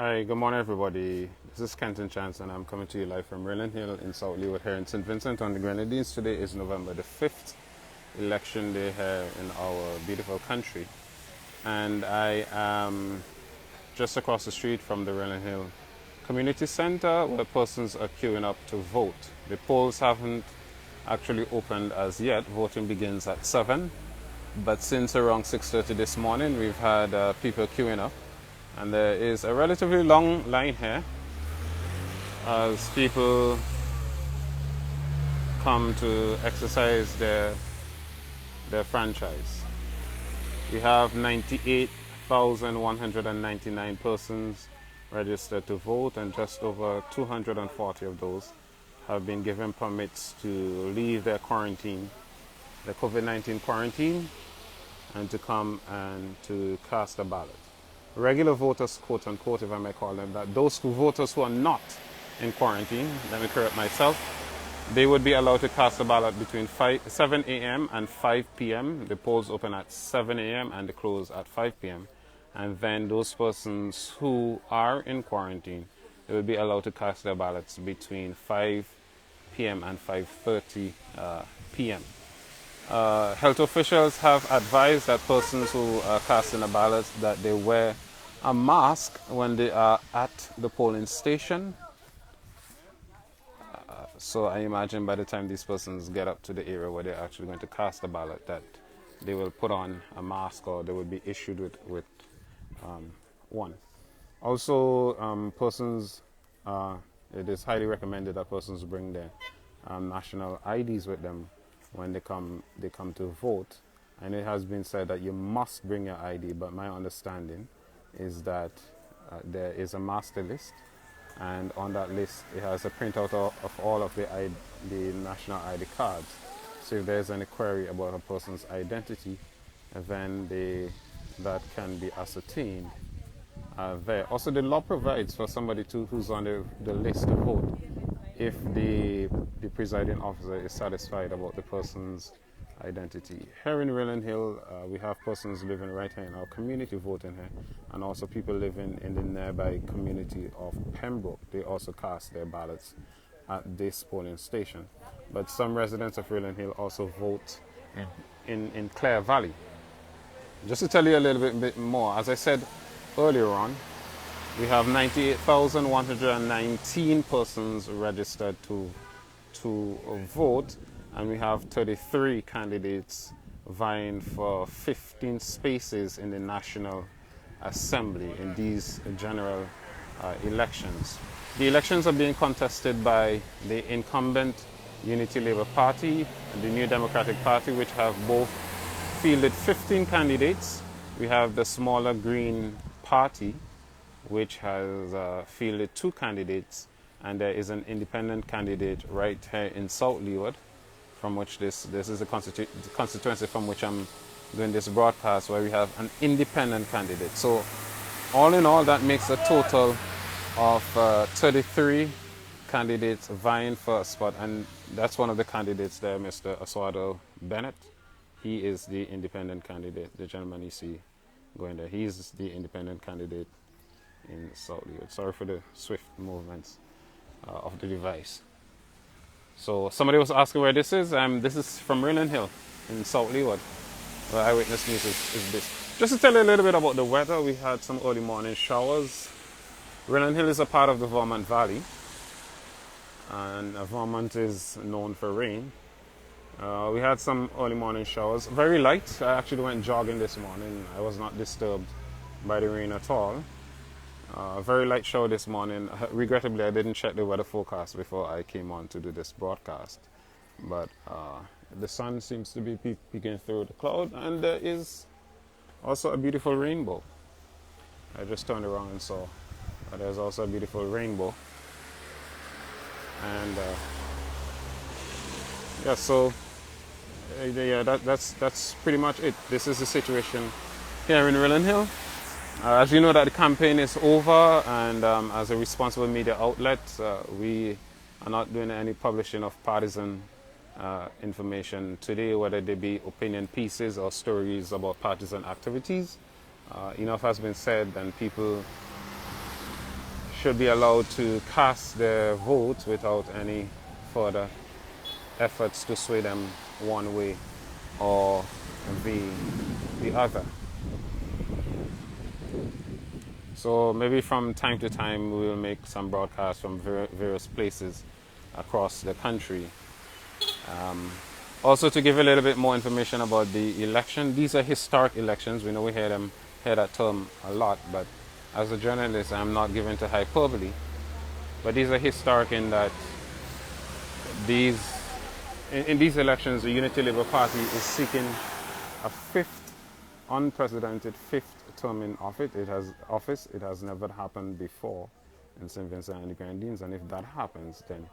Hi, good morning, everybody. This is Kenton Chance, and I'm coming to you live from Rolling Hill in South Leeward here in St. Vincent on the Grenadines. Today is November the 5th, election day here in our beautiful country. And I am just across the street from the Rolling Hill Community Center where persons are queuing up to vote. The polls haven't actually opened as yet. Voting begins at 7. But since around 6:30 this morning, we've had people queuing up. And there is a relatively long line here as people come to exercise their franchise. We have 98,199 persons registered to vote, and just over 240 of those have been given permits to leave their quarantine, the COVID-19 quarantine, and to come and to cast a ballot. Regular voters, quote unquote, if I may call them that, those voters who are not in quarantine, let me correct myself, they would be allowed to cast a ballot between 7 a.m. and 5 p.m. The polls open at 7 a.m. and they close at 5 p.m. And then those persons who are in quarantine, they will be allowed to cast their ballots between 5 p.m. and 5:30 p.m. Health officials have advised that persons who are casting a ballot that they wear a mask when they are at the polling station. So I imagine by the time these persons get up to the area where they're actually going to cast a ballot, that they will put on a mask or they will be issued with one. Also, it is highly recommended that persons bring their national IDs with them when they come to vote. And it has been said that you must bring your ID, but my understanding is that there is a master list, and on that list it has a printout of all of the national ID cards. So if there's any query about a person's identity, then that can be ascertained there. Also, the law provides for somebody who's on the list to vote, if the presiding officer is satisfied about the person's identity. Here in Rolling Hill, we have persons living right here in our community voting here, and also people living in the nearby community of Pembroke. They also cast their ballots at this polling station. But some residents of Rolling Hill also vote in Clare Valley. Just to tell you a little bit more, as I said earlier on, we have 98,119 persons registered to vote, and we have 33 candidates vying for 15 spaces in the National Assembly in these general elections. The elections are being contested by the incumbent Unity Labour Party and the New Democratic Party, which have both fielded 15 candidates. We have the smaller Green Party, which has fielded 2 candidates, and there is an independent candidate right here in South Leeward, from which this is the constituency from which I'm doing this broadcast, where we have an independent candidate. So all in all, that makes a total of 33 candidates vying for a spot, and that's one of the candidates there, Mr. Oswaldo Bennett. He is the independent candidate, the gentleman you see going there. He's the independent candidate in South Leeward. Sorry for the swift movements of the device. So somebody was asking where this is. This is from Rolling Hill in South Leeward, where Eyewitness News is based. Just to tell you a little bit about the weather, we had some early morning showers. Rolling Hill is a part of the Vermont Valley, and Vermont is known for rain. We had some early morning showers, very light. I actually went jogging this morning. I was not disturbed by the rain at all. Very light shower this morning. Regrettably, I didn't check the weather forecast before I came on to do this broadcast. But the sun seems to be peeking through the cloud, and there is also a beautiful rainbow. I just turned around and saw there's also a beautiful rainbow. And that's pretty much it. This is the situation here in Rolling Hill. As you know, that the campaign is over, and as a responsible media outlet, we are not doing any publishing of partisan information today, whether they be opinion pieces or stories about partisan activities. Enough has been said, and people should be allowed to cast their vote without any further efforts to sway them one way or the other. So maybe from time to time we will make some broadcasts from various places across the country. Also, to give a little bit more information about the election, these are historic elections. We know we hear that term a lot, but as a journalist, I'm not given to hyperbole. But these are historic in that in these elections, the Unity Labour Party is seeking a unprecedented fifth term in office. It has never happened before in St. Vincent and the Grenadines, and if that happens, then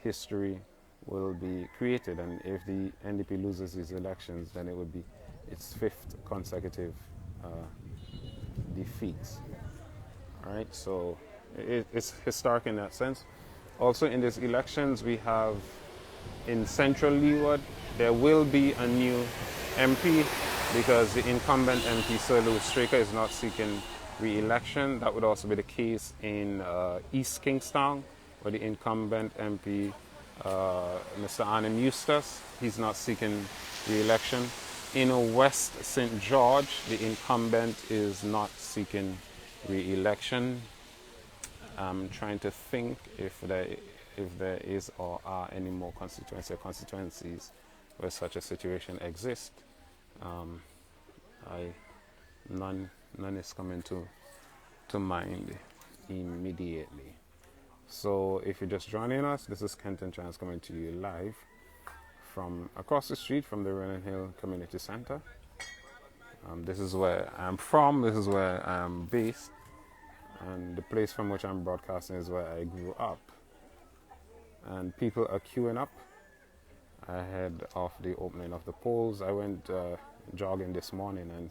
history will be created. And if the NDP loses these elections, then it would be its fifth consecutive defeat. All right, so it's historic in that sense. Also, in these elections, we have in Central Leeward, there will be a new MP because the incumbent MP, Sir Louis Straker, is not seeking re-election. That would also be the case in East Kingstown, where the incumbent MP, Mr. Arnim Eustace, he's not seeking re-election. In West St. George, the incumbent is not seeking re-election. I'm trying to think if there is or are any more constituencies where such a situation exists. None is coming to mind immediately. So if you're just joining us, this is Kenton Chance coming to you live from across the street from the Ronan Hill Community Center. This is where I'm from, this is where I'm based, and the place from which I'm broadcasting is where I grew up. And people are queuing up ahead of the opening of the polls. I went jogging this morning, and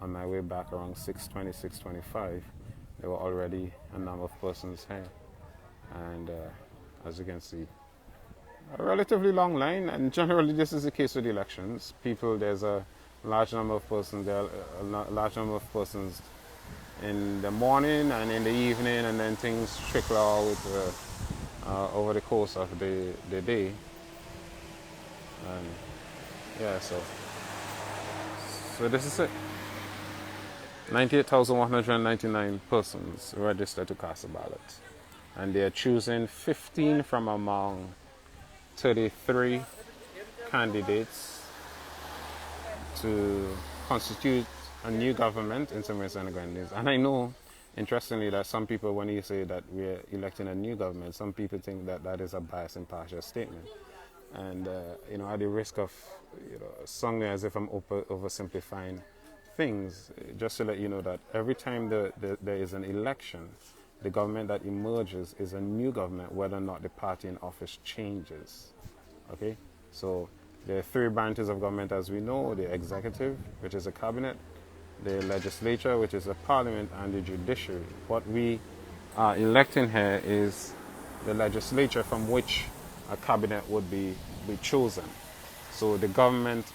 on my way back around 6:20, 6:25, there were already a number of persons here. And as you can see, a relatively long line, and generally this is the case with elections. There's a large number of persons there, a large number of persons in the morning and in the evening, and then things trickle out over the course of the day. And yeah, so this is it. 98,199 persons registered to cast a ballot, and they are choosing 15 from among 33 candidates to constitute a new government in St. Vincent and the Grenadines. And I know, interestingly, that some people, when you say that we're electing a new government, some people think that that is a biased and partial statement. And, at the risk of, sounding as if I'm oversimplifying things, just to let you know that every time there is an election, the government that emerges is a new government, whether or not the party in office changes. Okay? So there are three branches of government, as we know: the executive, which is a cabinet, the legislature, which is a parliament, and the judiciary. What we are electing here is the legislature from which a cabinet would be chosen. So the government,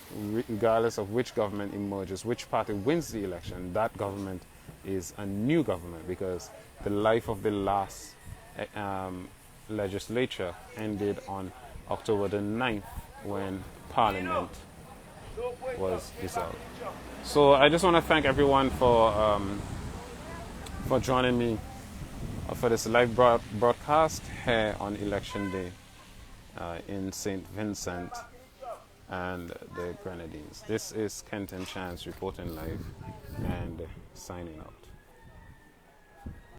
regardless of which government emerges, which party wins the election, that government is a new government, because the life of the last legislature ended on October the 9th when Parliament was dissolved. So I just want to thank everyone for joining me for this live broadcast here on Election Day in St. Vincent and the Grenadines. This is Kenton Chance reporting live and signing out.